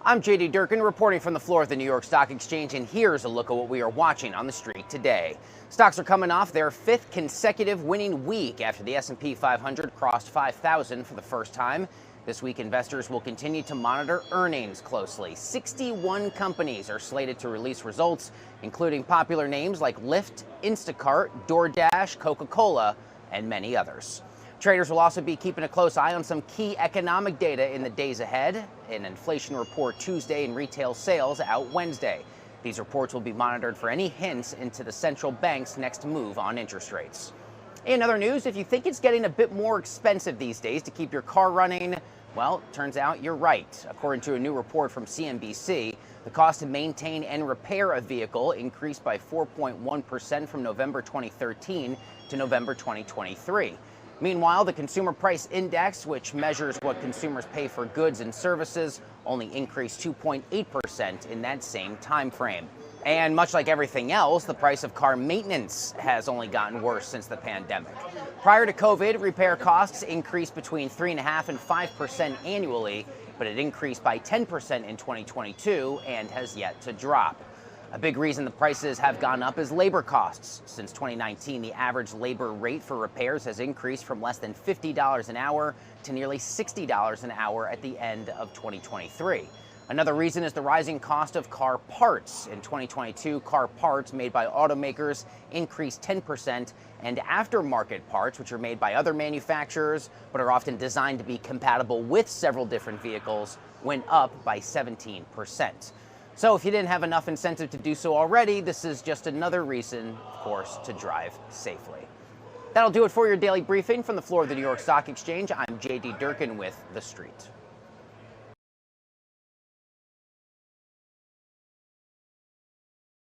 I'm JD Durkin reporting from the floor of the New York Stock Exchange, and here's a look at what we are watching on the street today. Stocks are coming off their fifth consecutive winning week after the S&P 500 crossed 5,000 for the first time. This week, investors will continue to monitor earnings closely. 61 companies are slated to release results, including popular names like Lyft, Instacart, DoorDash, Coca-Cola, and many others. Traders will also be keeping a close eye on some key economic data in the days ahead. An inflation report Tuesday and retail sales out Wednesday. These reports will be monitored for any hints into the central bank's next move on interest rates. In other news, if you think it's getting a bit more expensive these days to keep your car running, well, turns out you're right. According to a new report from CNBC, the cost to maintain and repair a vehicle increased by 4.1% from November 2013 to November 2023. Meanwhile, the Consumer Price Index, which measures what consumers pay for goods and services, only increased 2.8% in that same time frame. And much like everything else, the price of car maintenance has only gotten worse since the pandemic. Prior to COVID, repair costs increased between 3.5% and 5% annually, but it increased by 10% in 2022 and has yet to drop. A big reason the prices have gone up is labor costs. Since 2019, the average labor rate for repairs has increased from less than $50 an hour to nearly $60 an hour at the end of 2023. Another reason is the rising cost of car parts. In 2022, car parts made by automakers increased 10%, and aftermarket parts, which are made by other manufacturers but are often designed to be compatible with several different vehicles, went up by 17%. So if you didn't have enough incentive to do so already, this is just another reason, of course, to drive safely. That'll do it for your daily briefing from the floor of the New York Stock Exchange. I'm JD Durkin with TheStreet.